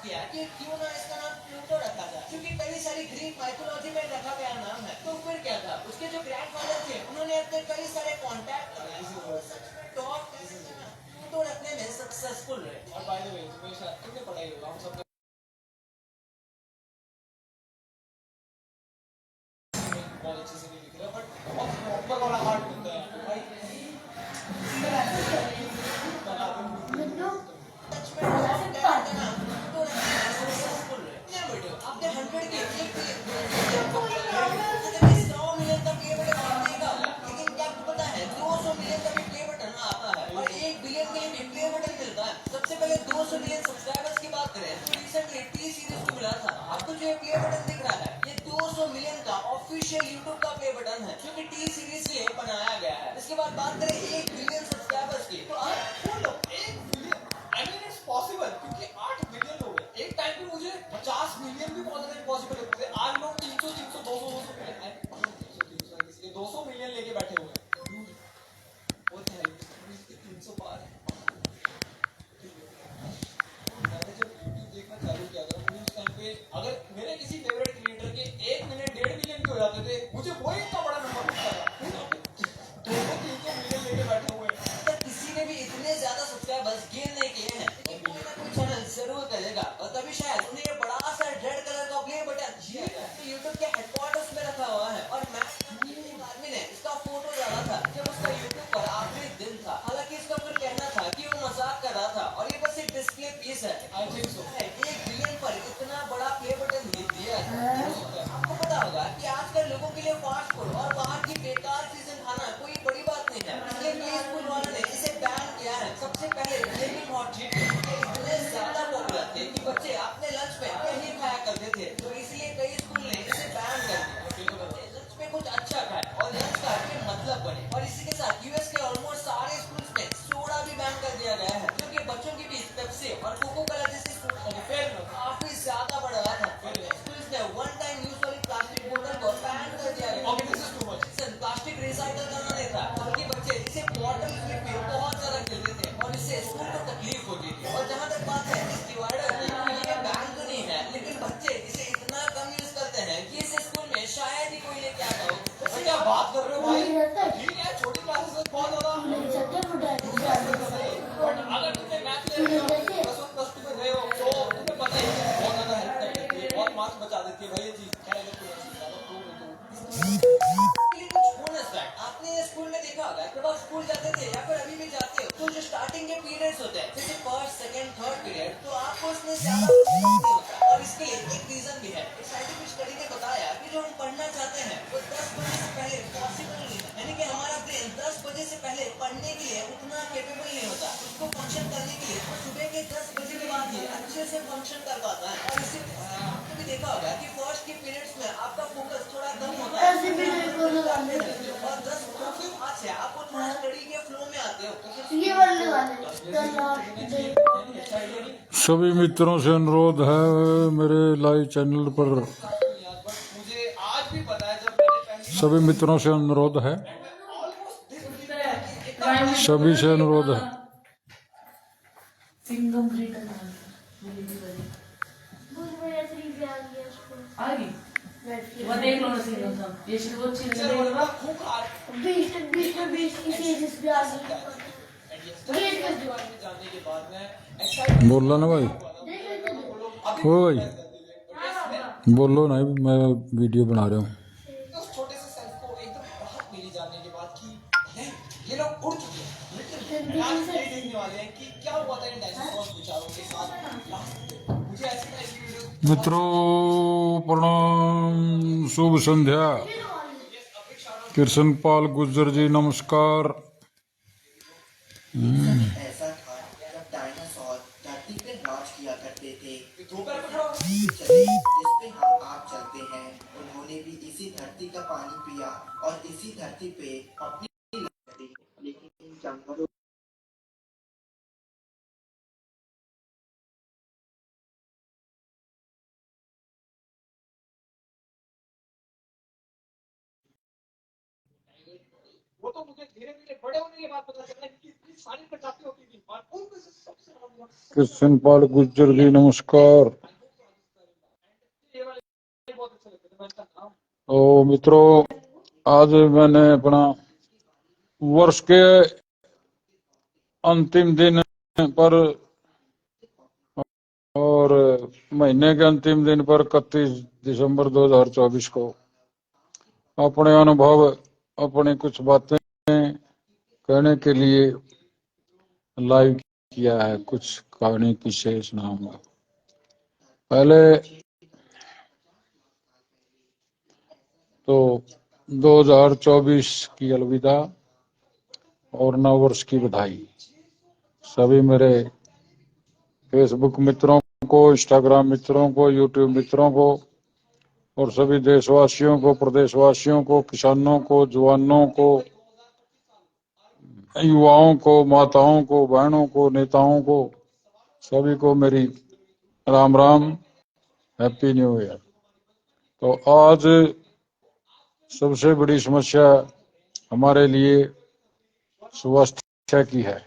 किया कि क्यों ना इसका नाम प्लूटो रखा जाए, क्योंकि कई सारी ग्रीक माइथोलॉजी में रखा गया नाम है। तो फिर क्या था, उसके जो ग्रैंडफादर थे उन्होंने अपने कई सारे कॉन्टैक्ट टॉप प्लूटो रखने में सक्सेसफुल रहे। और बाय द वे तुमने पढ़ाई होगा, हम सब बहुत अच्छे से नहीं लिख रहे, बट बहुत प्रॉपर वाला हार्ड होता है भाई। आपने 100 के एक 100 मिलियन का प्ले बटन आपने का, लेकिन क्या आपको पता है 200 मिलियन का भी प्ले बटन आता है और 1 बिलियन के लिए भी प्ले बटन मिलता है। सबसे पहले 200 मिलियन सब्सक्राइबर्स की बात करें तो रिसेंटली टी सीरीज को मिला था। आपको जो ये प्ले बटन दिख रहा है, ये 200 मिलियन का ऑफिशियल यूट्यूब का प्ले बटन है, जो कि टी सीरीज के लिए बनाया गया है। इसके बाद बात करें 1 बिलियन सब्सक्राइबर्स की, तो आप बोलो 1 billion, I mean it's possible, क्योंकि 8 बिलियन हो गए। एक टाइम पे मुझे 50 मिलियन भी बहुत ज्यादा इम्पॉसिबल लगते थे। आज लोग 300 300 200 मिलियन, इसलिए 200 मिलियन लेके बैठे हुए हैं। वो तो है 300 पार है। मैंने जब यूट्यूब देखना चालू किया था, मुझे उस टाइम पे अगर मेरे किसी फेवरेट क्रिएटर के 1 मिलियन 1.5 मिलियन के हो जाते थे, मुझे वो इतना बड़ा नंबर लगता था। 200 300 मिलियन लेके बैठे हुए हैं। किसी ने भी इतने ज्यादा सब्सक्राइबर्स गेन नहीं किए हैं, लेकिन कोई ना कोई चैनल जरूर करेगा, और तभी शायद उन्हें ये बड़ा सा रेड कलर का प्ले बटन यूट्यूब के हेडक्वार्टर्स में रखा हुआ है। और मैं एक आदमी ने इसका फोटो डाला था जब उसका यूट्यूब पर आखिरी दिन था। हालांकि इसका फिर कहना था कि वो मजाक कर रहा था और ये बस एक डिस्प्ले पीस है। आई थिंक सो 1 बिलियन पर इतना बड़ा प्ले बटन दिया है। आपको पता होगा कि आजकल लोगों के लिए फास्ट फूड और बाहर की बेकार चीजें खाना कोई बड़ी बात नहीं है, इसलिए प्ले स्कूल वालों ने इसे बैन किया है। सबसे पहले फ्लेमिंग हॉट चीज इतने ज्यादा पॉपुलर थे कि बच्चे अपने लंच में यही खाया करते थे, तो इसलिए कई स्कूल ने इसे बैन कर दिया। लंच में कुछ अच्छा खाए और लंच का ये मतलब बने। और इसी के साथ यूएस के ऑलमोस्ट सारे स्कूल्स में सोडा भी बैन कर दिया गया है, क्योंकि बच्चों के बीच पेप्सी और कोको कोला जैसी काफी ज्यादा बढ़ रहा था। स्कूल्स ने वन टाइम यूज वाली प्लास्टिक बोतल को बैन कर दिया गया। प्लास्टिक रिसाइकल करना नहीं था, बल्कि बच्चे इसे बॉटल में बहुत ज्यादा खेलते थे और इससे स्कूल को तकलीफ होती थी। और जहाँ तक बात है इस डिवाइडर की, ये बैन तो नहीं है, लेकिन बच्चे इसे इतना कम यूज करते हैं कि इसे स्कूल में शायद ही कोई लेके आता हो। तो क्या बात कर रहे हो भाई, ठीक है छोटी क्लासेस में बहुत ज्यादा, अगर तुमने मैथ ले प्लस 1 प्लस 2 में गए हो तो तुम्हें पता ही है बहुत ज्यादा हेल्प कर देती है, बहुत मार्क्स बचा देती है भाई ये चीज। आपने स्कूल में देखा होगा, जब आप स्कूल जाते थे या फिर अभी भी जाते हो, तो जो स्टार्टिंग के पीरियड्स होते हैं जैसे फर्स्ट सेकंड थर्ड पीरियड, तो आपको उसमें ज्यादा नहीं होता। और इसके लिए एक रीजन भी है। एक साइंटिफिक स्टडी ने बताया कि जो हम पढ़ना चाहते हैं वो 10 बजे से पहले पॉसिबल नहीं है, यानी कि हमारा ब्रेन 10 बजे से पहले पढ़ने के लिए उतना केपेबल नहीं होता। उसको फंक्शन करने के लिए सुबह के 10 बजे के बाद ही अच्छे से फंक्शन कर पाता है। और इसी आपने भी देखा होगा कि फर्स्ट के पीरियड्स में आपका फोकस थोड़ा कम होता है और 10 से आप थोड़ा स्टडी के फ्लो में आते हो। ये वाले सभी मित्रों से अनुरोध है मेरे लाइव चैनल पर, सभी मित्रों से अनुरोध है, सभी से अनुरोध है। देख लो ना, ये वो चीज बोलो ना भाई, ओ भाई बोलो ना, मैं वीडियो बना रहा हूँ। छोटे से सेल्फ को एकदम राहत मिली जानने के बाद कि ये लोग उड़ चुके हैं, आज ये देखने वाले हैं कि क्या हुआ था इन डायनासोर विचारों के साथ। मुझे ऐसी मित्रों प्रणाम, शुभ संध्या। कृष्णपाल गुर्जर जी नमस्कार। ऐसा था जब डायनासोर धरती पे राज किया करते थे, जिस पे हम आप चलते हैं। उन्होंने भी इसी धरती का पानी पिया और इसी धरती पे अपनी लेकिन जंगलों वो तो मुझे धीरे धीरे बड़े होने के बाद पता चला कि इतनी सारी प्रजातियों की थी और उनमें से सबसे बड़ा कृष्ण पाल गुर्जर जी नमस्कार। ये वाले बहुत अच्छे लगते थे। मैं इनका नाम तो मित्रों, आज मैंने अपना वर्ष के अंतिम दिन पर और महीने के अंतिम दिन पर 31 दिसंबर 2024 को अपने अनुभव, अपनी कुछ बातें कहने के लिए लाइव किया है। कुछ कहानी किस्से सुनाऊंगा। पहले तो 2024 की अलविदा और नव वर्ष की बधाई सभी मेरे फेसबुक मित्रों को, इंस्टाग्राम मित्रों को, यूट्यूब मित्रों को और सभी देशवासियों को, प्रदेशवासियों को, किसानों को, जवानों को, युवाओं को, माताओं को, बहनों को, नेताओं को, सभी को मेरी Ram Ram, happy new year. तो आज सबसे बड़ी समस्या हमारे लिए स्वास्थ्य की है।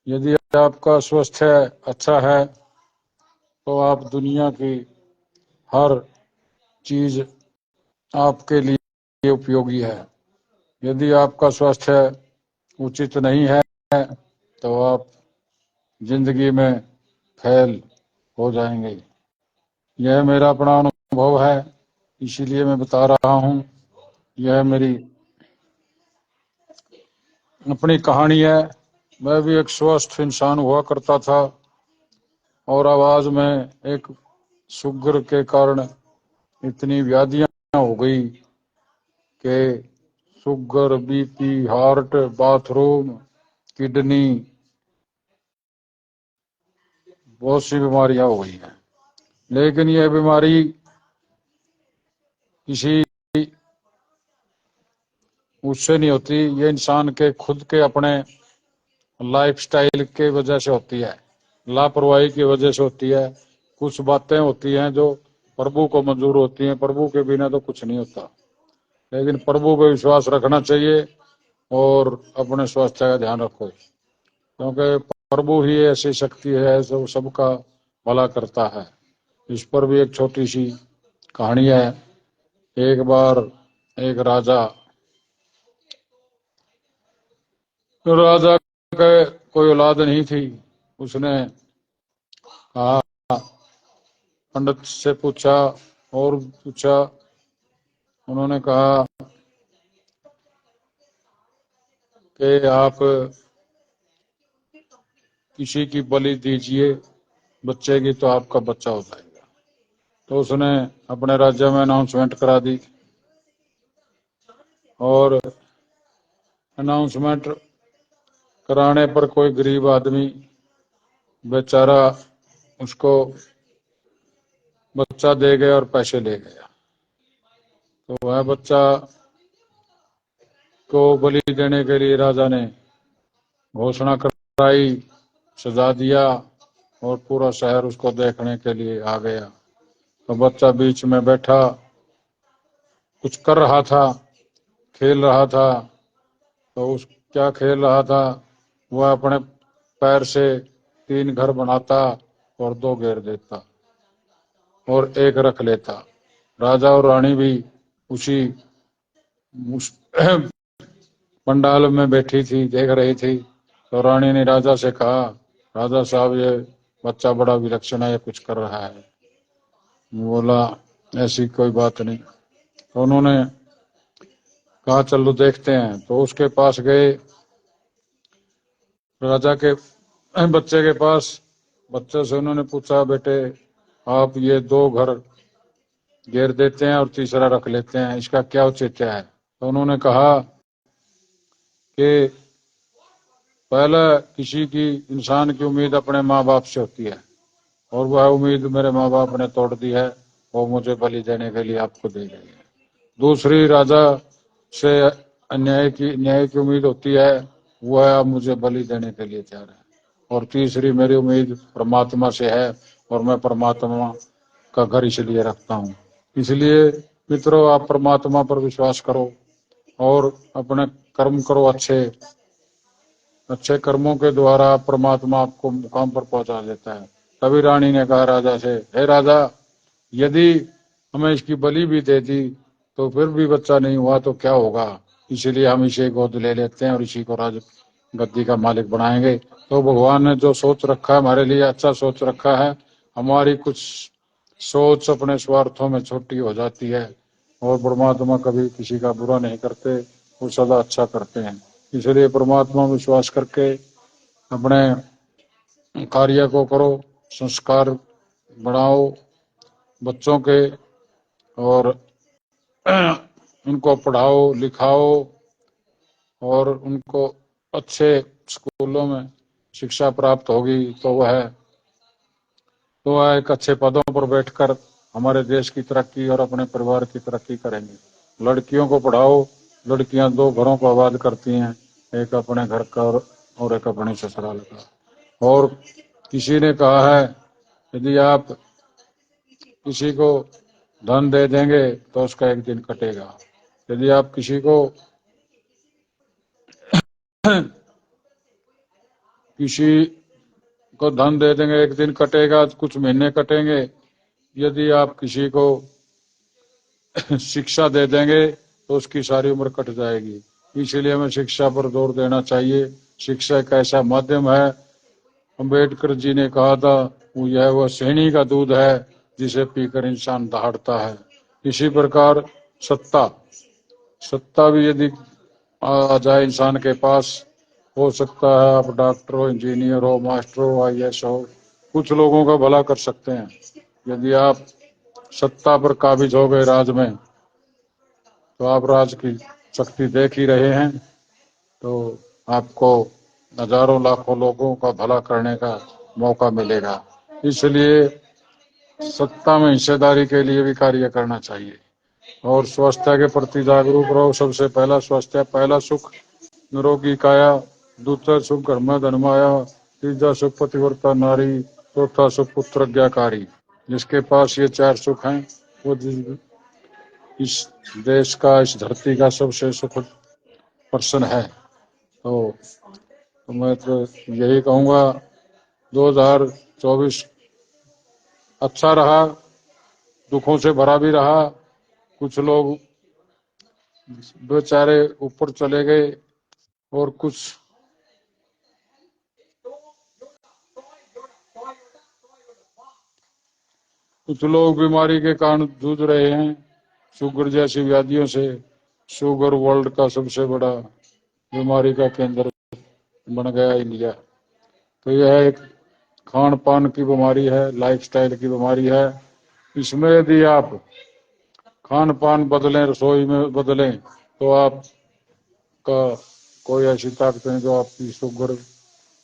यदि आपका स्वास्थ्य अच्छा है तो आप दुनिया की हर चीज आपके लिए उपयोगी है। यदि आपका स्वास्थ्य उचित नहीं है तो आप जिंदगी में फेल हो जाएंगे। यह मेरा अपना अनुभव है, इसीलिए मैं बता रहा हूं। यह मेरी अपनी कहानी है। मैं भी एक स्वस्थ इंसान हुआ करता था और आवाज में एक शुगर के कारण इतनी व्याधियां हो गई कि sugar, BP, heart, bathroom, kidney, बहुत सी बीमारियां हो गई हैं। लेकिन यह बीमारी किसी उससे नहीं होती, ये इंसान के खुद के अपने लाइफस्टाइल के वजह से होती है, लापरवाही की वजह से होती है। कुछ बातें होती हैं जो प्रभु को मंजूर होती हैं, प्रभु के बिना तो कुछ नहीं होता। लेकिन प्रभु पे विश्वास रखना चाहिए और अपने स्वास्थ्य का ध्यान रखो, क्योंकि प्रभु ही ऐसी शक्ति है जो सबका भला करता है। इस पर भी एक छोटी सी कहानी है। एक बार एक राजा के कोई औलाद नहीं थी। उसने कहा, पंडित से पूछा और पूछा। उन्होंने कहा कि आप किसी की बलि दीजिए बच्चे की तो आपका बच्चा हो जाएगा। तो उसने अपने राज्य में अनाउंसमेंट करा दी और अनाउंसमेंट कराने पर कोई गरीब आदमी बेचारा उसको बच्चा दे गया और पैसे ले गया। तो वह बच्चा को बलि देने के लिए राजा ने घोषणा कराई, सजा दिया और पूरा शहर उसको देखने के लिए आ गया। तो बच्चा बीच में बैठा कुछ कर रहा था, खेल रहा था। तो उस क्या खेल रहा था, वह अपने पैर से 3 घर बनाता और 2 घेर देता और 1 रख लेता। राजा और रानी भी उस पंडाल में बैठी थी, देख रही थी। तो रानी ने राजा से कहा, राजा साहब ये बच्चा बड़ा विलक्षण है, ये कुछ कर रहा है। बोला ऐसी कोई बात नहीं। तो उन्होंने कहा चलो देखते हैं। तो उसके पास गए, राजा के बच्चे के पास। बच्चे से उन्होंने पूछा, बेटे आप ये 2 घर घेर देते हैं और तीसरा रख लेते हैं, इसका क्या औचित्य है? तो उन्होंने कहा कि पहला किसी की इंसान की उम्मीद अपने माँ बाप से होती है और वह उम्मीद मेरे माँ बाप ने तोड़ दी है, वो मुझे बलि देने के लिए आपको दे गई है। दूसरी राजा से न्याय की उम्मीद होती है, वह अब मुझे बलि देने के लिए तैयार है। और तीसरी मेरी उम्मीद परमात्मा से है और मैं परमात्मा का घर इसलिए रखता हूँ। इसलिए मित्रों, आप परमात्मा पर विश्वास करो और अपने कर्म करो, अच्छे अच्छे कर्मों के द्वारा परमात्मा आपको मुकाम पर पहुंचा देता है। तभी रानी ने कहा राजा से, हे राजा, यदि हमें इसकी बलि भी दे दी तो फिर भी बच्चा नहीं हुआ तो क्या होगा, इसीलिए हम इसे गोद ले लेते हैं और इसी को राज गद्दी का मालिक बनाएंगे। तो भगवान ने जो सोच रखा है हमारे लिए अच्छा सोच रखा है। हमारी कुछ सोच अपने स्वार्थों में छोटी हो जाती है और परमात्मा कभी किसी का बुरा नहीं करते, वो सदा अच्छा करते हैं। इसलिए परमात्मा में विश्वास करके अपने कार्य को करो, संस्कार बढ़ाओ बच्चों के और उनको पढ़ाओ लिखाओ और उनको अच्छे स्कूलों में शिक्षा प्राप्त होगी तो वह एक अच्छे पदों पर बैठकर हमारे देश की तरक्की और अपने परिवार की तरक्की करेंगे। लड़कियों को पढ़ाओ, लड़कियां दो घरों को आबाद करती हैं, एक अपने घर का और एक अपने ससुराल का। और किसी ने कहा है, यदि आप किसी को धन दे देंगे तो उसका एक दिन कटेगा, यदि आप किसी को धन दे देंगे एक दिन कटेगा, कुछ महीने कटेंगे। यदि आप किसी को शिक्षा दे देंगे तो उसकी सारी उम्र कट जाएगी। इसलिए हमें शिक्षा पर जोर देना चाहिए। शिक्षा एक ऐसा माध्यम है, अम्बेडकर जी ने कहा था, वह सेनी का दूध है जिसे पीकर इंसान दहाड़ता है। इसी प्रकार सत्ता भी यदि आ जाए इंसान के पास, हो सकता है आप डॉक्टर हो, इंजीनियर हो, मास्टर हो, आईएएस हो, कुछ लोगों का भला कर सकते हैं। यदि आप सत्ता पर काबिज हो गए राज में, तो आप राज की शक्ति देख ही रहे हैं, तो आपको हजारों लाखों लोगों का भला करने का मौका मिलेगा। इसलिए सत्ता में हिस्सेदारी के लिए भी कार्य करना चाहिए और स्वास्थ्य के प्रति जागरूक रहो। सबसे पहला स्वास्थ्य, पहला सुख निरोगी काया, दूसरा सुख घर में धनमाया, तीसरा सुख पतिव्रता नारी, चौथा सुख पुत्रज्ञाकारी। जिसके पास ये चार सुख हैं वो इस देश का, इस धरती का सबसे सुख पर्सन है। तो मैं तो यही कहूँगा 2024 अच्छा रहा, दुखों से भरा भी रहा। कुछ लोग बेचारे ऊपर चले गए और कुछ लोग बीमारी के कारण जूझ रहे हैं, शुगर जैसी व्याधियों से। शुगर वर्ल्ड का सबसे बड़ा बीमारी का केंद्र बन गया इंडिया। तो यह एक खान पान की बीमारी है, लाइफस्टाइल की बीमारी है। इसमें यदि आप खान पान बदलें, रसोई में बदलें, तो आपका कोई ऐसी ताकत नहीं जो आपकी शुगर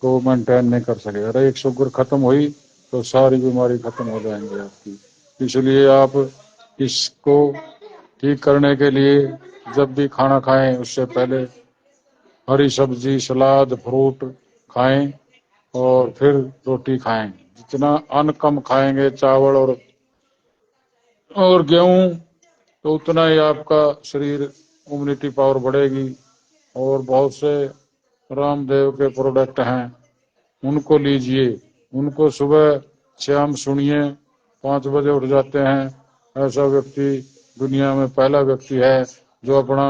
को मेंटेन नहीं कर सके। अरे एक शुगर खत्म हुई तो सारी बीमारी खत्म हो जाएंगी आपकी। इसलिए आप इसको ठीक करने के लिए जब भी खाना खाएं उससे पहले हरी सब्जी, सलाद, फ्रूट खाएं और फिर रोटी खाएं। जितना अन्न कम खाएंगे, चावल और गेहूं, तो उतना ही आपका शरीर इम्यूनिटी पावर बढ़ेगी। और बहुत से रामदेव के प्रोडक्ट हैं, उनको लीजिए, उनको सुबह शाम सुनिए। 5 बजे उठ जाते हैं। ऐसा व्यक्ति दुनिया में पहला व्यक्ति है जो अपना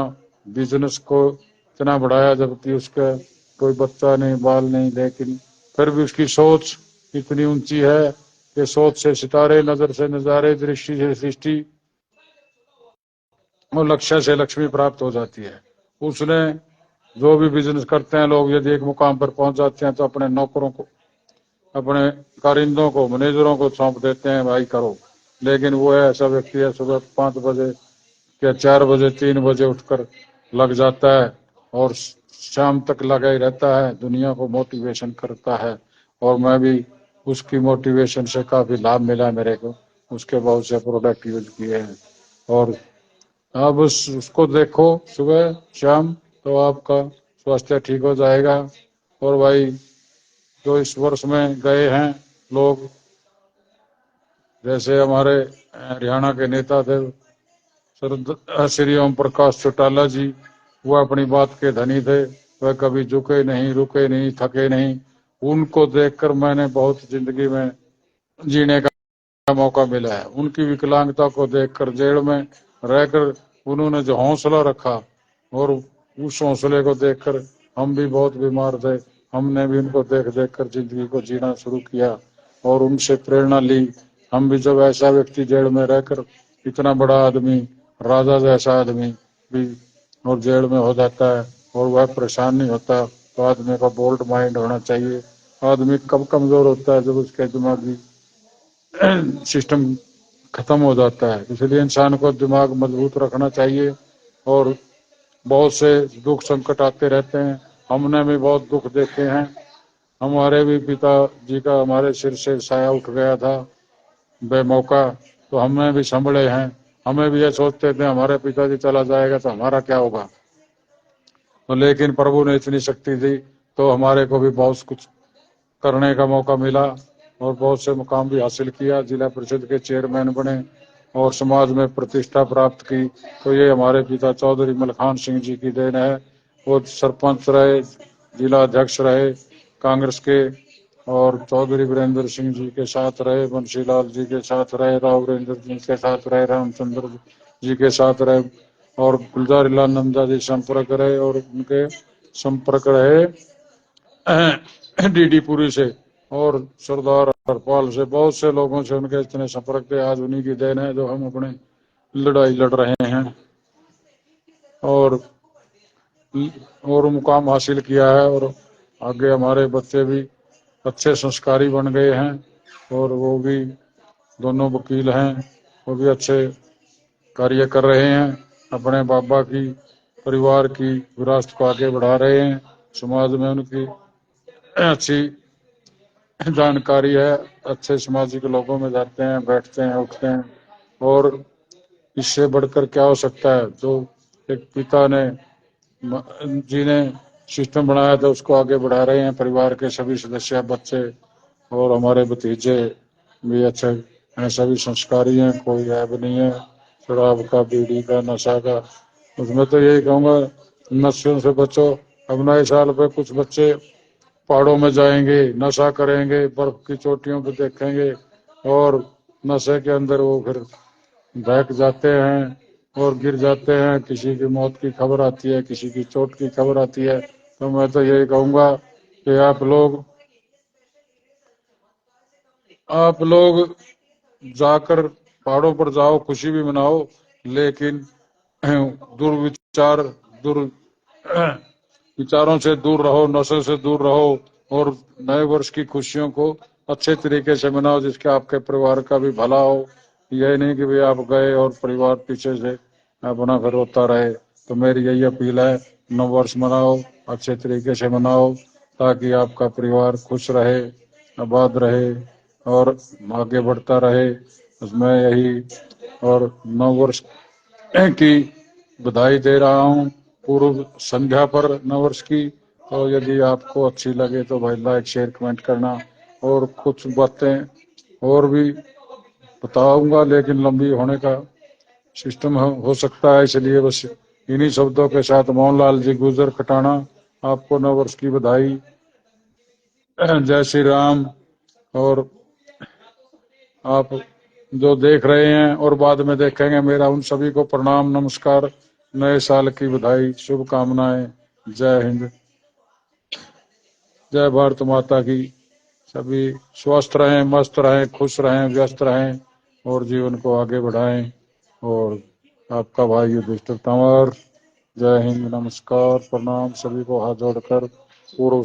बिजनेस को इतना बढ़ाया, जबकि उसका कोई बच्चा नहीं, बाल नहीं, लेकिन फिर भी उसकी सोच इतनी ऊंची है कि सोच से सितारे, नजर से नजारे, दृष्टि से सृष्टि और लक्ष्य से लक्ष्मी प्राप्त हो जाती है। उसने जो भी बिजनेस करते हैं लोग, यदि एक मुकाम पर पहुंच जाते हैं तो अपने नौकरों को, अपने कारिंदों को, मैनेजरों को सौंप देते हैं, भाई करो। लेकिन वो ऐसा व्यक्ति है, सुबह 5 बजे या 4 बजे, 3 बजे उठकर लग जाता है और शाम तक लगा ही रहता है, दुनिया को मोटिवेशन करता है। और मैं भी उसकी मोटिवेशन से काफी लाभ मिला मेरे को। उसके बहुत से प्रोडक्ट यूज किए हैं और आप उसको देखो सुबह शाम, तो आपका स्वास्थ्य ठीक हो जाएगा। और भाई जो इस वर्ष में गए हैं लोग, जैसे हमारे हरियाणा के नेता थे श्री ओम प्रकाश चौटाला जी, वह अपनी बात के धनी थे, वह कभी झुके नहीं, रुके नहीं, थके नहीं। उनको देखकर मैंने बहुत जिंदगी में जीने का मौका मिला है। उनकी विकलांगता को देखकर, जेल में रहकर उन्होंने जो हौसला रखा, और उस हौसले को देखकर हम भी बहुत बीमार थे, हमने भी उनको देख देख कर जिंदगी को जीना शुरू किया और उनसे प्रेरणा ली। हम भी जब ऐसा व्यक्ति जेल में रहकर इतना बड़ा आदमी, राजा जैसा आदमी भी और जेल में हो जाता है और वह परेशान नहीं होता, तो आदमी का बोल्ड माइंड होना चाहिए। आदमी कब कमजोर होता है? जब उसके दिमागी सिस्टम खत्म हो जाता है। इसलिए इंसान को दिमाग मजबूत रखना चाहिए। और बहुत से दुख संकट आते रहते हैं, हमने भी बहुत दुख देखे हैं। हमारे भी पिताजी का हमारे सिर से साया उठ गया था बेमौका, तो हमने भी संभले हैं। हमें भी ये सोचते थे हमारे पिताजी चला जाएगा तो हमारा क्या होगा, तो लेकिन प्रभु ने इतनी शक्ति दी तो हमारे को भी बहुत कुछ करने का मौका मिला और बहुत से मुकाम भी हासिल किया। जिला परिषद के चेयरमैन बने और समाज में प्रतिष्ठा प्राप्त की, तो ये हमारे पिता चौधरी मलखान सिंह जी की देन है। वो सरपंच रहे, जिला अध्यक्ष रहे कांग्रेस के, और चौधरी वीरेंद्र सिंह जी के साथ रहे, बंशीलाल जी के साथ रहे, राघवेंद्र जी के साथ रहे, रामचंद्र जी के साथ रहे, और गुलजारीलाल नंदा जी संपर्क रहे, और उनके संपर्क रहे डीडी पुरी से और सरदार हरपाल से, बहुत से लोगों से उनके इतने संपर्क थे। आज उन्हीं की देन है जो हम अपने लड़ाई लड़ रहे हैं और मुकाम हासिल किया है। और आगे हमारे बच्चे भी अच्छे संस्कारी बन गए हैं और वो भी दोनों वकील हैं, वो भी अच्छे कार्य कर रहे हैं, अपने बाबा की परिवार की विरासत को आगे बढ़ा रहे हैं। समाज में उनकी अच्छी जानकारी है, अच्छे सामाजिक लोगों में जाते हैं, बैठते हैं, उठते हैं, और इससे बढ़कर क्या हो सकता है? जो एक पिता ने जी ने सिस्टम बनाया था उसको आगे बढ़ा रहे हैं। परिवार के सभी सदस्य, बच्चे और हमारे भतीजे भी अच्छे हैं, सभी संस्कारी हैं, कोई ऐब नहीं है शराब का, बीड़ी का, नशा का। उसमें तो यही कहूँगा नशों से बचो। अब नए साल पे कुछ बच्चे पहाड़ों में जाएंगे, नशा करेंगे, बर्फ की चोटियों पे देखेंगे और नशे के अंदर वो फिर बहक जाते हैं और गिर जाते हैं। किसी की मौत की खबर आती है, किसी की चोट की खबर आती है। तो मैं तो यही कहूँगा कि आप लोग जाकर पहाड़ों पर जाओ, खुशी भी मनाओ, लेकिन दुर्विचार दुर विचारों से दूर रहो, नशे से दूर रहो और नए वर्ष की खुशियों को अच्छे तरीके से मनाओ जिसके आपके परिवार का भी भला हो। यही नहीं कि भाई आप गए और परिवार पीछे से अपना फिर रोता रहे। तो मेरी यही अपील है, नव वर्ष मनाओ, अच्छे तरीके से मनाओ ताकि आपका परिवार खुश रहे, आबाद रहे और आगे बढ़ता रहे। उसमें यही और नव वर्ष की बधाई दे रहा हूँ पूर्व संध्या पर नव वर्ष की। तो यदि आपको अच्छी लगे तो भाई लाइक, शेयर, कमेंट करना। और कुछ बातें और भी बताऊंगा लेकिन लंबी होने का सिस्टम हो सकता है, इसलिए बस इन्हीं शब्दों के साथ मोहनलाल जी गुजर खटाना, आपको नव वर्ष की बधाई। जय श्री राम। और आप जो देख रहे हैं और बाद में देखेंगे, मेरा उन सभी को प्रणाम, नमस्कार, नए साल की बधाई, शुभकामनाएं। जय हिंद, जय भारत माता की। सभी स्वस्थ रहें, मस्त रहें, खुश रहें, व्यस्त रहें और जीवन को आगे बढ़ाएं। और आपका भाई युधिष्ठिर तंवर। जय हिंद, नमस्कार, प्रणाम, सभी को हाथ जोड़कर पूर्व